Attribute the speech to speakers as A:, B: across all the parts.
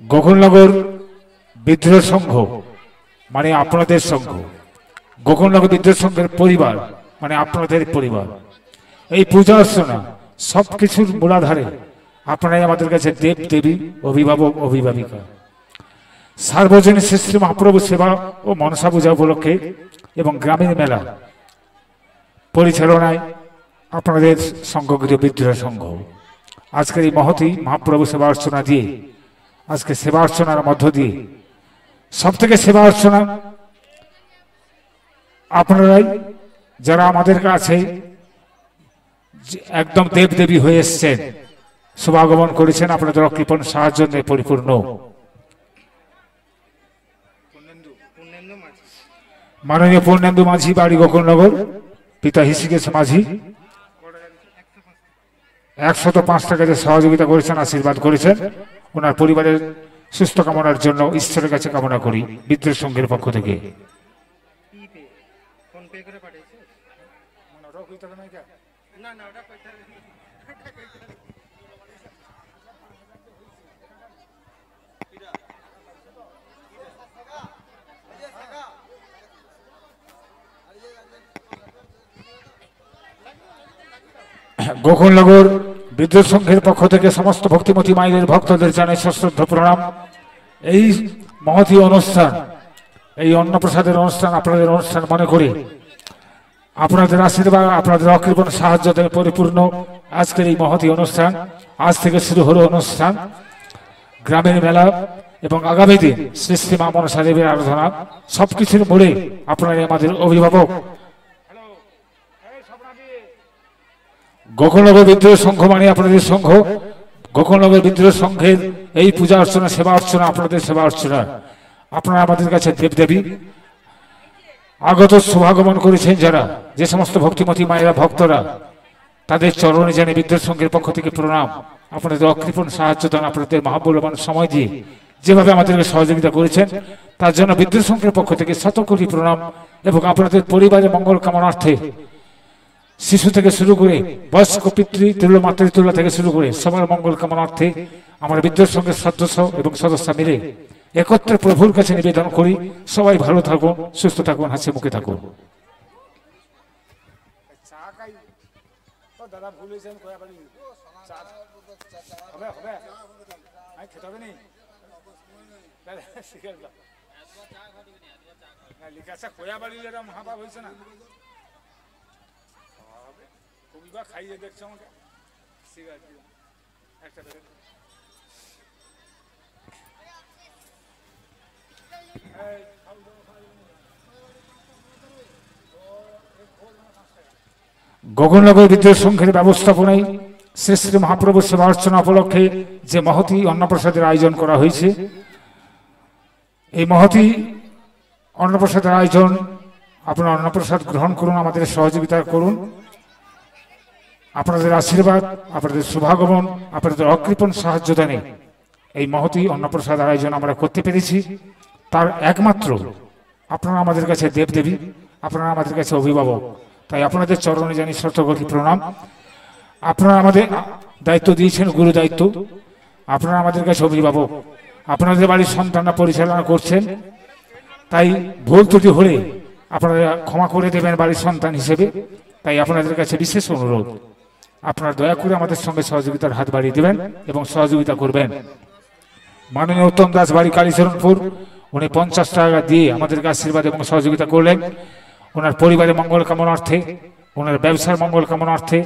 A: গোকুলনগর বিদ্রোহ সংঘ মানে আপনাদের সংঘ, গোকুলনগর বিদ্রোহ সংঘের পরিবার মানে আপনাদের পরিবার। এই পূজা অর্চনা সবকিছুর মূলাধারে আপনারাই আমাদের কাছে দেব দেবী, অভিভাবক, অভিভাবিকা। সার্বজনীন শ্রী শ্রী মহাপ্রভু সেবা ও মনসা পূজা উপলক্ষে এবং গ্রামীণ মেলা পরিচালনায় আপনাদের সংঘকৃত বিদ্রোহ সংঘ আজকের এই মহতী মহাপ্রভু সেবা অর্চনা দিয়ে, আজকে সেবা অর্চনার মধ্য দিয়ে সব থেকে সেবা অর্চনা আপনারাই যারা আমাদের কাছে একদম দেবদেবী হয়ে এসছেন, শুভাগমন করেছেন, আপনাদের অকৃপণ সাহায্য নিয়ে পরিপূর্ণ। মাননীয় পূর্ণেন্দু মাঝি, বাড়ি গোকুলনগর, পিতা হৃষিকেশ মাঝি 105 টাকা যে সহযোগিতা করেছেন, আশীর্বাদ করেছেন, ওনার পরিবারের সুস্থ কামনার জন্য ঈশ্বরের কাছে কামনা করি বিদ্রোহ সংঘের পক্ষ থেকে। গোকুলনগর বিদ্রোহ সংঘের পক্ষ থেকে সমস্ত ভক্তিমতী মায়ের ভক্তদের জানাই সশ্রদ্ধ প্রণাম। এই মহতী অনুষ্ঠান, এই অন্নপ্রসাদের অনুষ্ঠান আপনাদের অনুষ্ঠান মনে করে আপনাদের আশীর্বাদ, আপনাদের অকৃপণ সাহায্য থেকে পরিপূর্ণ আজকের এই মহতী অনুষ্ঠান। আজ থেকে শুরু হলো অনুষ্ঠান, গ্রামের মেলা এবং আগামী দিন শ্রী শ্রী মা মনসা দেবীর আরাধনা। সবকিছুর মোড়ে আপনারা আমাদের অভিভাবক। গোকুলনগর বিদ্রোহ সংঘ মানে আপনাদের সংঘ, গোকুলনগর বিদ্রোহ সংঘের এই পূজা অর্চনা, সেবা অর্চনা আপনাদের সেবা অর্চনা। আপনারা আমাদের কাছে দেবদেবী। আগত শুভাগমন করেছেন যারা, যে সমস্ত ভক্তিমতী মায়েরা ভক্তরা, তাদের চরণে জানে বিদ্রোহ সংঘের পক্ষ থেকে প্রণাম। আপনাদের অকৃপণ সাহায্য দান, আপনাদের মহামূল্যবান সময় দিয়ে যেভাবে আমাদেরকে সহযোগিতা করেছেন তার জন্য বিদ্রোহ সংঘের পক্ষ থেকে শত কোটি প্রণাম। এবং আপনাদের পরিবারের মঙ্গল কামনার্থে শিশু থেকে শুরু করে বয়স্ক পিতৃতুল্য, মাতৃতুল্য থেকে শুরু করে সবার মঙ্গল কামনার্থে আমরা বিদ্রোহ সংঘের সদস্য এবং সদস্য মিলে একত্রে প্রভুর কাছে নিবেদন করি, সবাই ভালো থাকুন, সুস্থ থাকুন, হাসি মুখে থাকুন। খাইয়ে দেখছো আমাকে একটা গোকুলনগর বিদ্রোহ সংঘের ব্যবস্থাপনায় শ্রী শ্রী মহাপ্রভু সেবা অর্চনা উপলক্ষে যে মহতী অন্নপ্রসাদের আয়োজন করা হয়েছে, এই মহতী অন্নপ্রসাদের আয়োজন, আপনারা অন্নপ্রসাদ গ্রহণ করুন, আমাদের সহযোগিতা করুন। আপনাদের আশীর্বাদ, আপনাদের শুভাগমন, আপনাদের অকৃপণ সাহায্য দানে এই মহতী অন্নপ্রসাদ আয়োজন আমরা করতে পেরেছি। তার একমাত্র আপনারা আমাদের কাছে দেবদেবী, আপনারা আমাদের কাছে অভিভাবক। তাই আপনাদের চরণে জানি শতকোটি প্রণাম। আপনারা আমাদের দায়িত্ব দিয়েছেন, গুরু দায়িত্ব। আপনারা আমাদের কাছে অভিভাবক, আপনাদের বাড়ির সন্তানরা পরিচালনা করছেন। তাই ভুল ত্রুটি হলে আপনারা ক্ষমা করে দেবেন বাড়ির সন্তান হিসেবে। তাই আপনাদের কাছে বিশেষ অনুরোধ, আপনারা দয়া করে আমাদের সঙ্গে সহযোগিতার হাত বাড়িয়ে দেবেন এবং সহযোগিতা করবেন। মাননীয় উত্তম দাস, বাড়ি কালীচরণপুর, উনি 50 টাকা দিয়ে আমাদেরকে আশীর্বাদ এবং সহযোগিতা করলেন। ওনার পরিবারের মঙ্গল কামনার্থে, ওনার ব্যবসার মঙ্গল কামনার্থে,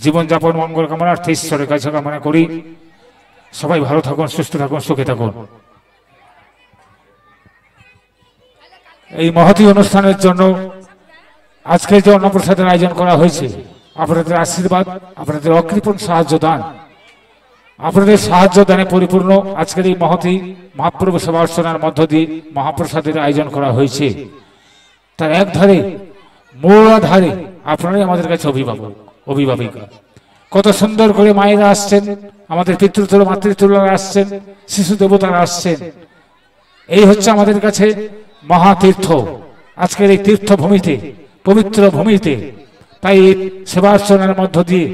A: জীবনযাপন মঙ্গল কামনার্থে ঈশ্বরের কাছে কামনা করি সবাই ভালো থাকুন, সুস্থ থাকুন, সুখে থাকুন। এই মহতী অনুষ্ঠানের জন্য আজকে যে অন্নপ্রসাদের আয়োজন করা হয়েছে, আপনাদের আশীর্বাদ, আপনাদের অকৃপণ সাহায্য দান, আপনাদের সাহায্য দানে পরিপূর্ণ আজকের এই মহতী মহাপ্রভু সেবা অর্চনার মধ্য দিয়ে মহাপ্রসাদের আয়োজন করা হয়েছে। তার এক ধারে মূলাধারে আপনারাই আমাদের কাছে অভিভাবক, অভিভাবিকা। কত সুন্দর করে মায়েরা আসছেন, আমাদের পিতৃতুল্য মাতৃতুল্যরা আসছেন, শিশু দেবতারা আসছেন। এই হচ্ছে আমাদের কাছে মহাতীর্থ আজকের এই তীর্থভূমিতে, পবিত্র ভূমিতে। তাই সেবা অর্চনার মধ্য দিয়ে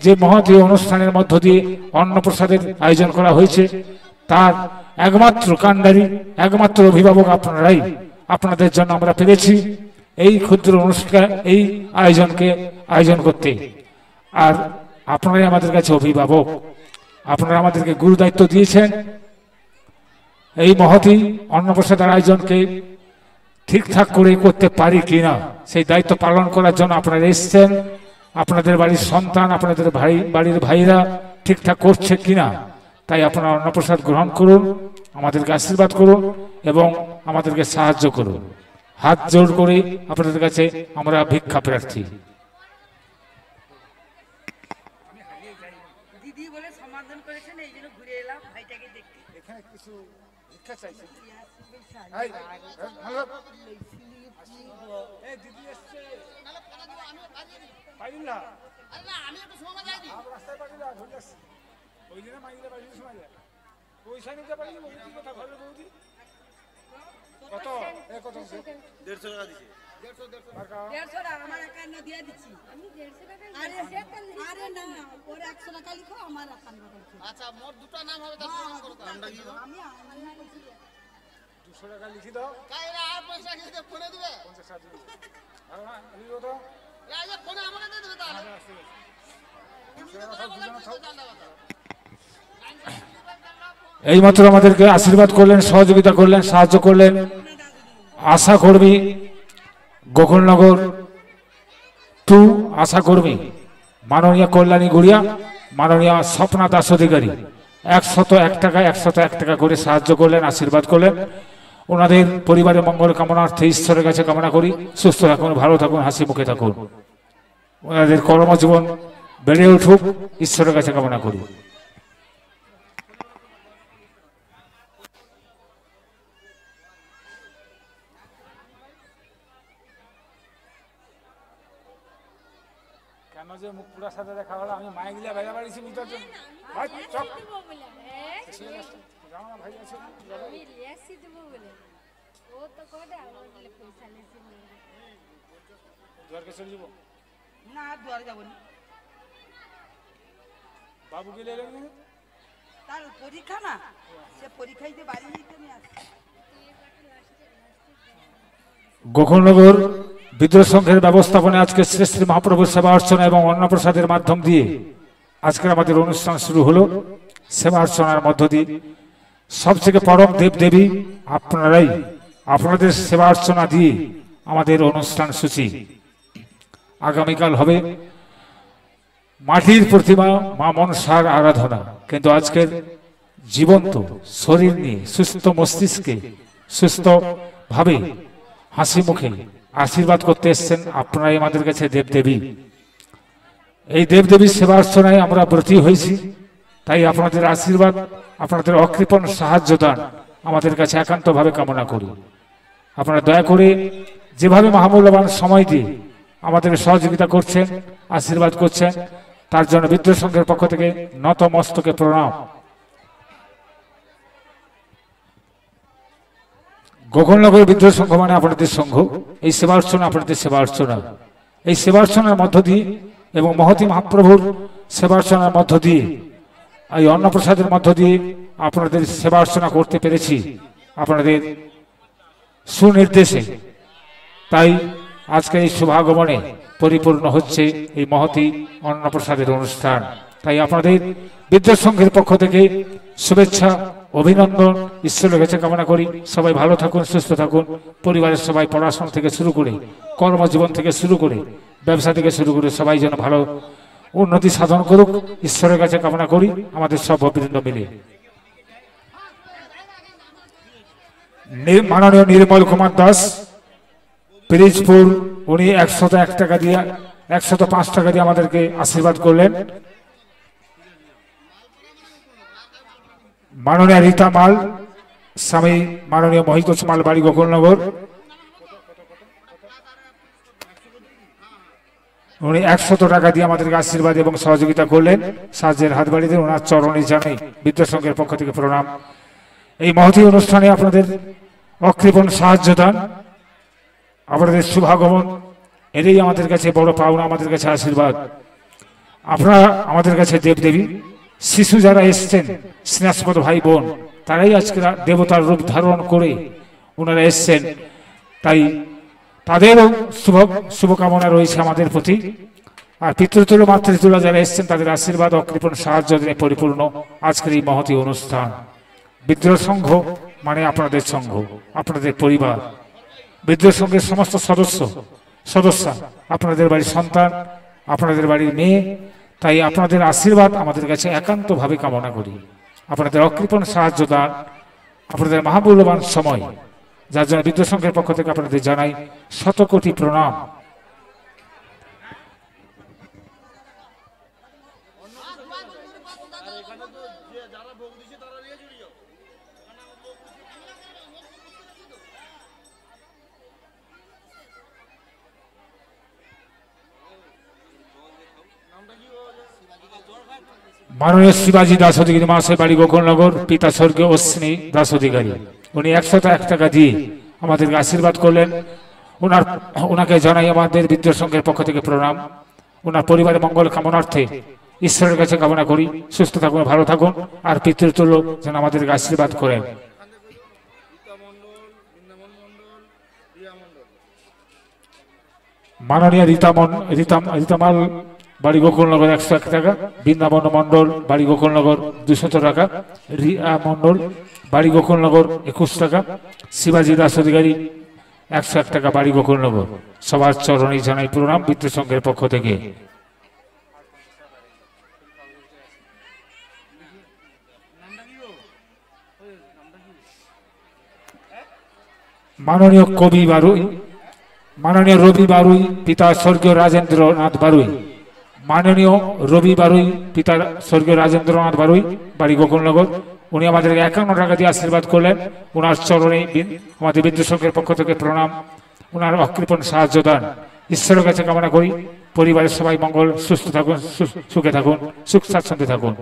A: যে মহতী অনুষ্ঠানের মধ্য দিয়ে অন্নপ্রসাদের আয়োজন করা হয়েছে, তার একমাত্র কাণ্ডারি, একমাত্র অভিভাবক আপনারাই। আপনাদের জন্য আমরা পেরেছি এই ক্ষুদ্র অনুষ্ঠান, এই আয়োজন করতে। আর আপনারাই আমাদের কাছে অভিভাবক, আপনারা আমাদেরকে গুরু দায়িত্ব দিয়েছেন। এই মহতী অন্নপ্রসাদের আয়োজনকে ঠিকঠাক করে করতে পারি কিনা সেই দায়িত্ব পালন করার জন্য আপনারা এসছেন। আপনাদের বাড়ির সন্তান, আপনাদের বাড়ির ভাইরা ঠিকঠাক করছে কিনা, তাই আপনারা অন্নপ্রসাদ গ্রহণ করুন, আমাদেরকে আশীর্বাদ করুন এবং আমাদেরকে সাহায্য করুন। হাত জোড় করে আপনাদের কাছে আমরা ভিক্ষা প্রার্থী।
B: দিদি বলে সমাধান করেছেন, এই জন্য ঘুরে এলাম ভাইটাকে দেখতে।
A: এখানে কিছু ভিক্ষা চাইছি।
B: আমার একান্ন দিয়ে দিচ্ছি। আরে না, ওর 100 টাকা লিখো, আমার 51 টাকা।
C: আচ্ছা, মোট দুটো নাম হবে, তার প্রমাণ করো। নামটা কি?
B: আমি
A: 200 টাকা লিখে দাও।
C: কাইরা আর পয়সা কি দিতে ফোনে দিবে?
A: 50 টাকা দিও। আর না লিখো দাও।
C: এই যে ফোনে আমাকে দিয়ে দিবে তাহলে।
A: এইমাত্র আমাদেরকে আশীর্বাদ করলেন, সহযোগিতা করলেন, সাহায্য করলেন আশা কর্মী গোকুলনগর 2 আশা কর্মী মাননীয় কল্যাণী গুড়িয়া, মাননীয় স্বপ্না দাস অধিকারী 101 টাকা 101 টাকা করে সাহায্য করলেন, আশীর্বাদ করলেন। ওনাদের পরিবারের মঙ্গল কামনার্থে ঈশ্বরের কাছে কামনা করি সুস্থ থাকুন, ভালো থাকুন, হাসি মুখে থাকুন, ওনাদের কর্মজীবন বেড়ে উঠুক, ঈশ্বরের কাছে কামনা করি। কেন যে মুখ পুরার সাথে দেখা হলো, আমি মায়ে গিলা বাইরে বাড়িছি বুঝতে পারছেন। ভাই চক ভাই আছে দুয়ারকে চলে যাব
B: না, দুয়ারে যাব না।
A: বাবু গেলে এলেন না?
B: তার পরীক্ষা না, সে পরীক্ষা দিতে বাড়ি নিতে নিয়ে আসে।
A: গোকুলনগর বিদ্রোহ সংঘের ব্যবস্থাপনায় আজকে শ্রী শ্রী মহাপ্রভুর সেবা অর্চনা এবং অন্নপ্রসাদের মাধ্যম দিয়ে আজকের আমাদের অনুষ্ঠান শুরু হলো। সেবা অর্চনার মধ্য দিয়ে সবথেকে পরম দেব দেবী আপনারাই, আপনাদের সেবা অর্চনা দিয়ে আমাদের অনুষ্ঠান সূচি। আগামীকাল হবে মাটির প্রতিমা মা মনসার আরাধনা, কিন্তু আজকের জীবন্ত শরীর নিয়ে, সুস্থ মস্তিষ্কে, সুস্থ ভাবে, হাসি মুখে আশীর্বাদ করতে এসছেন আপনারাই আমাদের কাছে দেবদেবী। এই দেবদেবীর সেবা অর্চনায় আমরা ব্রতী হয়েছি, তাই আপনাদের আশীর্বাদ, আপনাদের অকৃপণ সাহায্য দান আমাদের কাছে একান্তভাবে কামনা করি। আপনারা দয়া করে যেভাবে মহামূল্যবান সময় দিয়ে আমাদের সহযোগিতা করছেন, আশীর্বাদ করছেন, তার জন্য বিদ্রোহ সংঘের পক্ষ থেকে নত মস্তকে প্রণাম। গোকুলনগর বিদ্রোহ সংঘ মানে আপনাদের সংঘ, এই সেবা অর্চনা আপনাদের সেবা অর্চনা। এই সেবা অর্চনার মধ্য দিয়ে এবং মহতী মহাপ্রভুর সেবা অর্চনার মধ্য দিয়ে, এই অন্নপ্রসাদের মধ্য দিয়ে আপনাদের সেবা অর্চনা করতে পেরেছি আপনাদের সুনির্দেশে। তাই আজকে এই শুভাগমনে পরিপূর্ণ হচ্ছে এই মহতী অন্নপ্রসাদের অনুষ্ঠান। তাই আপনাদের বিদ্রোহ সংঘের পক্ষ থেকে শুভেচ্ছা, অভিনন্দন, ঈশ্বরের কাছে কামনা করি সবাই ভালো থাকুন, সুস্থ থাকুন, পরিবারের সবাই পড়াশোনা থেকে শুরু করে, কর্মজীবন থেকে শুরু করে, ব্যবসা থেকে শুরু করে সবাই যেন ভালো উন্নতি সাধন করুক, ঈশ্বরের কাছে কামনা করি আমাদের সব ভক্তবৃন্দ মিলে। মাননীয় নির্মল কুমার দাস পিরিজপুর, উনি 101 টাকা দিয়ে 105 টাকা দিয়ে আমাদেরকে আশীর্বাদ করলেন। মাননীয় রীতা মাল, স্বামী মাননীয় মহিতোষ মাল, বাড়ি গোকুলনগর, উনি 100 টাকা দিয়ে আমাদেরকে আশীর্বাদ এবং সহযোগিতা করলেন, সাহায্যের হাত বাড়িয়ে দেন, ওনার চরণে জানাই বিদ্রোহ সংঘের পক্ষ থেকে প্রণাম। এই মহতী অনুষ্ঠানে আপনাদের অকৃপণ সাহায্য দান, আপনাদের শুভাগমন, এটাই আমাদের কাছে বড় পাওনা, আমাদের কাছে আশীর্বাদ। আপনারা আমাদের কাছে দেবদেবী, শিশু যারা এসছেন স্নেহাস্পদ ভাই বোন, তারাই আজকে দেবতার রূপ ধারণ করে ওনারা এসছেন। তাই তাদেরও শুভকামনা রয়েছে আমাদের প্রতি। আর পিতৃতুল্য মাতৃতুল্য যারা এসছেন তাদের আশীর্বাদ অকৃপণ সাহায্য দিয়ে পরিপূর্ণ আজকের এই মহতী অনুষ্ঠান। বিদ্রোহ সংঘ মানে আপনাদের সংঘ, আপনাদের পরিবার। বিদ্রোহ সংঘের সমস্ত সদস্য আপনাদের বাড়ির সন্তান, আপনাদের বাড়ির মেয়ে। তাই আপনাদের আশীর্বাদ আমাদের কাছে একান্তভাবে কামনা করি। আপনাদের অকৃপণ সাহায্য দান, আপনাদের মহামূল্যবান সময়, যার জন্য বিদ্রোহ সংঘের পক্ষ থেকে আপনাদের জানাই শতকোটি প্রণাম। মাননীয় শিবাজি দাস অধিকারী মহাশয়, বাড়ি গোকুলনগর, পিতা স্বর্গীয় অশ্বিনী দাস অধিকারী। উনি 101 টাকা দিয়ে আমাদেরকে আশীর্বাদ করলেন। ওনাকে জানাই আমাদের বিদ্রোহ সংঘের পক্ষ থেকে প্রণাম। ওনার পরিবারের মঙ্গল কামনার্থে ঈশ্বরের কাছে কামনা করি সুস্থ থাকুন, ভালো থাকুন, আর পিতৃতুল্য যেন আমাদেরকে আশীর্বাদ করেন। মাননীয় রীতামাল বাড়ি গোকুলনগর 101 টাকা, বৃন্দাবন মন্ডল বাড়ি গোকুলনগর 200 টাকা, রিয়া মন্ডল বাড়ি গোকুলনগর 21 টাকা, শিবাজি দাস অধিকারী 101 টাকা বাড়ি গোকুলনগর। সবার চরণে জানাই প্রণাম বিদ্রোহ সংঘের পক্ষ থেকে। মাননীয় কবি বারুই, মাননীয় রবি বারুই, পিতা স্বর্গীয় রাজেন্দ্রনাথ বারুই। মাননীয় রবি বারুই, পিতা স্বর্গীয় রাজেন্দ্রনাথ বারুই, বাড়ি গোকুলনগর। উনি আমাদেরকে 51 টাকা দিয়ে আশীর্বাদ করলেন। ওনার চরণে আমাদের বিদ্রোহ সংঘের পক্ষ থেকে প্রণাম। ওনার অকৃপণ সাহায্য দান ঈশ্বরের কাছে কামনা করি। পরিবারের সবাই মঙ্গল, সুস্থ থাকুন, সুখে থাকুন, সুখ স্বাচ্ছন্দ্যে থাকুন।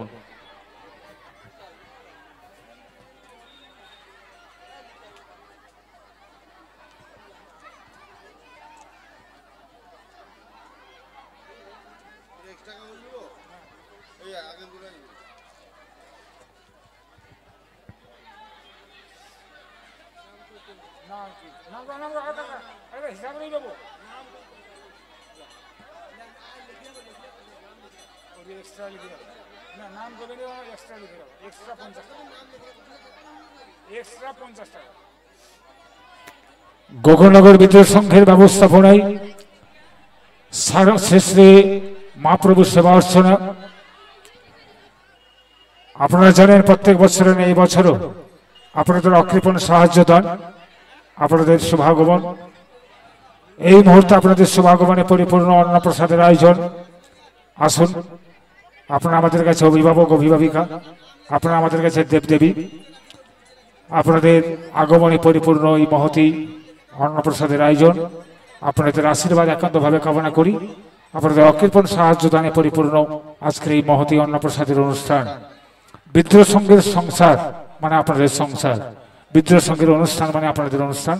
A: গোকুলনগর বিদ্রোহ সংঘের ব্যবস্থাপনায় শেষে মহাপ্রভু সেবা অর্চনা। আপনারা জানেন প্রত্যেক বছরের এই বছরও আপনাদের অকৃপণ সাহায্য দান, আপনাদের শুভাগমন। এই মুহূর্তে আপনাদের শুভাগমনে পরিপূর্ণ অন্নপ্রসাদের আয়োজন। আসুন, আপনারা আমাদের কাছে অভিভাবক, অভিভাবিকা, আপনারা আমাদের কাছে দেবদেবী। আপনাদের আগমনে পরিপূর্ণ এই মহতী অন্নপ্রসাদের আয়োজন। আপনাদের আশীর্বাদ একান্তভাবে কামনা করি। আপনাদের অকৃপণ সাহায্য দানে পরিপূর্ণ আজকের এই মহতী অন্নপ্রসাদের অনুষ্ঠান। বিদ্রোহ সংঘের সংসার মানে আপনাদের সংসার, বিদ্রোহ সংঘের অনুষ্ঠান মানে আপনাদের অনুষ্ঠান।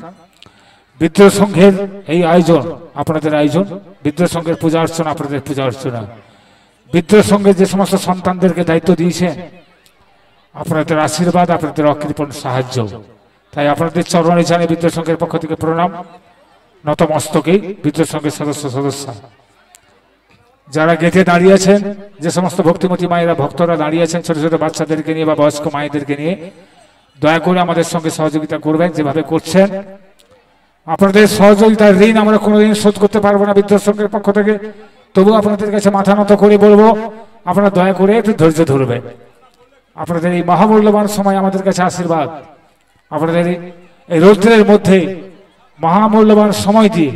A: বিদ্রোহ সংঘের এই আয়োজন আপনাদের আয়োজন, বিদ্রোহ সংঘের পূজা অর্চনা আপনাদের পূজা অর্চনা। বিদ্রোহ সংঘের যে সমস্ত সন্তানদেরকে দায়িত্ব দিয়েছেন, আপনাদের আশীর্বাদ, আপনাদের অকৃপণ সাহায্য। তাই আপনাদের চরণে জানে বিদ্রোহ সংঘের পক্ষ থেকে প্রণাম। নতমস্তকে বিদ্রোহ সংঘের সদস্য যারা গেটে দাঁড়িয়ে আছেন, যে সমস্ত ভক্তিমতী মায়েরা, ভক্তরা দাঁড়িয়ে আছেন ছোট ছোট বাচ্চাদেরকে নিয়ে বা বয়স্ক মায়েদেরকে নিয়ে, দয়া করে আমাদের সঙ্গে সহযোগিতা করবেন যেভাবে করছেন। আপনাদের সহযোগিতার ঋণ আমরা কোনোদিন শোধ করতে পারবো না বিদ্রোহ সংঘের পক্ষ থেকে। তবু আপনাদের কাছে মাথা নত করে বলবো, আপনারা দয়া করে একটু ধৈর্য ধরবেন। আপনাদের এই মহামূল্যবান সময় আমাদের কাছে আশীর্বাদ। আপনাদের এই রৌদ্রের মধ্যে মহামূল্যবান সময় দিয়ে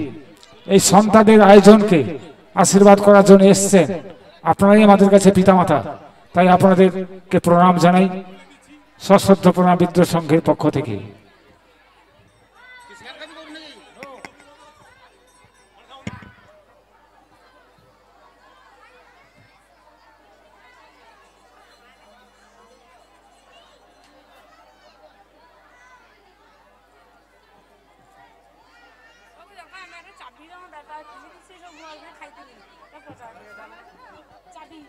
A: এই সন্তানদের আয়োজনকে আশীর্বাদ করার জন্য এসছেন। আপনারাই আমাদের কাছে পিতামাতা, তাই আপনাদেরকে প্রণাম জানাই, সশ্রদ্ধ প্রণাম বিদ্রোহ সংঘের পক্ষ থেকে।
D: চাবি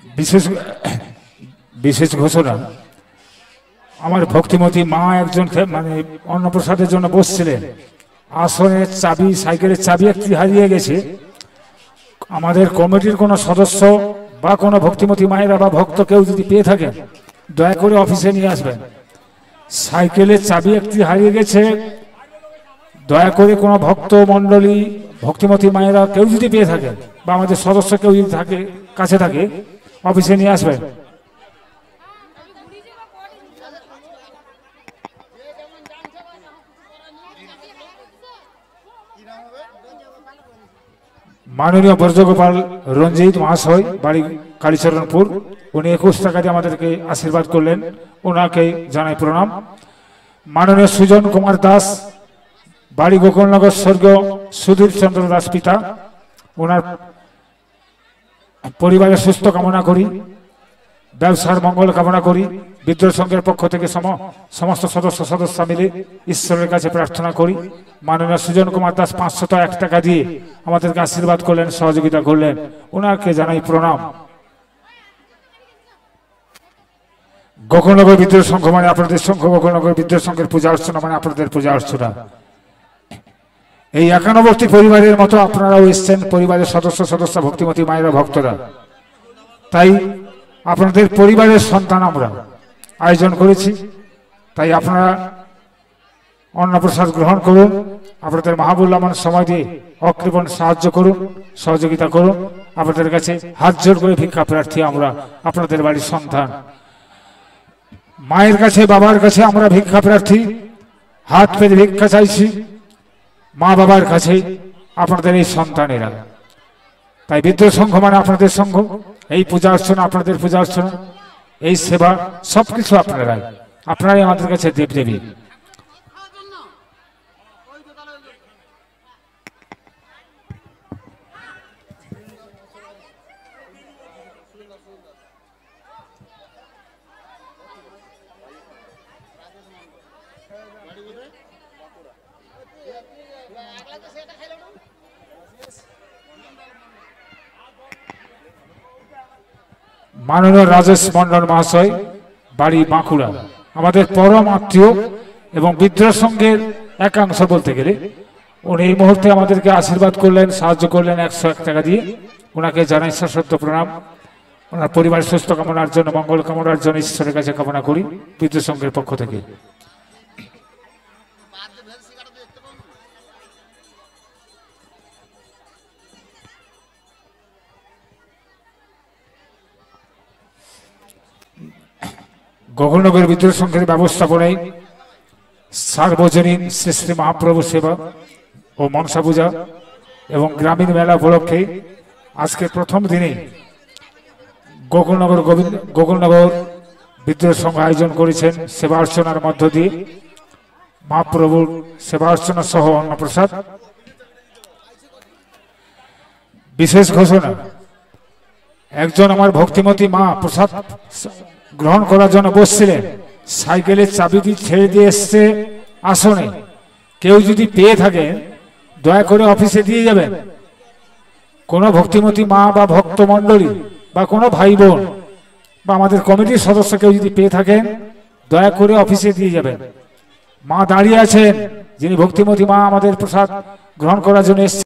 A: বিশেষ বিশেষ ঘোষণা, আমার ভক্তিমতী মা একজন মানে অন্নপ্রসাদের জন্য বসছিলেন, আসনের চাবি, সাইকেলের চাবি একটি হারিয়ে গেছে। আমাদের কমিটির কোনো সদস্য বা কোনো ভক্তিমতী মায়েরা বা ভক্ত কেউ যদি পেয়ে থাকেন, দয়া করে অফিসে নিয়ে আসবেন। সাইকেলের চাবি একটি হারিয়ে গেছে, দয়া করে কোনো ভক্ত মণ্ডলী, ভক্তিমতী মায়েরা কেউ যদি পেয়ে থাকেন বা আমাদের সদস্য কেউ যদি থাকে, কাছে থাকে, অফিসে নিয়ে আসবেন। মাননীয় ব্রজগোপাল রঞ্জিত মহাশয়, বাড়ি কালীচরণপুর, উনি 21 টাকা দিয়ে আমাদেরকে আশীর্বাদ করলেন, ওনাকে জানাই প্রণাম। মাননীয় সুজন কুমার দাস, বাড়ি গোকুলনগর, স্বর্গীয় সুধীর চন্দ্র দাস পিতা, ওনার পরিবারের সুস্থ কামনা করি, ব্যবসার মঙ্গল কামনা করি। বিদ্রোহ সংঘের পক্ষ থেকে সমস্ত সদস্য মিলে ঈশ্বরের কাছে প্রার্থনা করি। মাননীয় সুজন কুমার দাস 501 টাকা দিয়ে আমাদেরকে আশীর্বাদ করলেন, সহযোগিতা করলেন, ওনাকে জানাই প্রণাম। গোকুলনগর বিদ্রোহ সংঘ মানে আপনাদের সংঘ, গোকুলনগর বিদ্রোহ সংঘের পূজা অর্চনা মানে আপনাদের পূজা অর্চনা। এই 91টি পরিবারের মতো আপনারাও এসছেন, পরিবারের সদস্য ভক্তিমতী মায়েরা, ভক্তরা। তাই আপনাদের পরিবারের সন্তান আমরা আয়োজন করেছি। তাই আপনারা অন্নপ্রসাদ গ্রহণ করুন, আপনাদের মহামূল্যবান সময় দিয়ে অকৃপণ সাহায্য করুন, সহযোগিতা করুন। আপনাদের কাছে হাত জোর করে ভিক্ষা প্রার্থী আমরা, আপনাদের বাড়ির সন্তান। মায়ের কাছে, বাবার কাছে আমরা ভিক্ষা প্রার্থী, হাত পেতে ভিক্ষা চাইছি মা বাবার কাছে, আপনাদের এই সন্তানেরা। তাই বিদ্রোহ সংঘ মানে আপনাদের সংঘ, এই পূজা অর্চনা আপনাদের পূজা অর্চনা, এই সেবা সবকিছু আপনারাই আমাদের কাছে দেবদেবী। মাননীয় রাজেশ মন্ডল মহাশয়, বাড়ি বাঁকুড়া, আমাদের পরম আত্মীয় এবং বিদ্রোহ সংঘের একাংশ বলতে গেলে। উনি এই মুহূর্তে আমাদেরকে আশীর্বাদ করলেন, সাহায্য করলেন 101 টাকা দিয়ে, ওনাকে জানাই সশ্রদ্ধ প্রণাম। ওনার পরিবারের সুস্থ কামনার জন্য, মঙ্গল কামনার জন্য ঈশ্বরের কাছে কামনা করি বিদ্রোহ সংঘের পক্ষ থেকে। গোকুলনগর বিদ্রোহ সংঘের ব্যবস্থাপনায় সার্বজনীন শ্রী শ্রী মহাপ্রভু সেবা ও মনসা পূজা এবং গ্রামীণ মেলা উপলক্ষে আজকে প্রথম দিনে গোকুলনগর বিদ্রোহ সংঘ আয়োজন করেছেন সেবা অর্চনার মধ্য দিয়ে মহাপ্রভুর সেবা অর্চনা সহ অন্নপ্রসাদ। বিশেষ ঘোষণা, একজন আমার ভক্তিমতী মা প্রসাদ গ্রহণ করার জন্য বসছিলেন, সাইকেলের চাবিটি ছেড়ে দিয়ে এসছে আসনে। কেউ যদি পেয়ে থাকে দয়া করে অফিসে দিয়ে যাবেন। কোনো ভক্তিমতী মা বা ভক্ত মণ্ডলী বা কোনো ভাই বোন বা আমাদের কমিটির সদস্য কেউ যদি পেয়ে থাকেন দয়া করে অফিসে দিয়ে যাবেন। মা দাঁড়িয়ে আছেন, যিনি ভক্তিমতী মা আমাদের প্রসাদ গ্রহণ করার জন্য এসেছেন।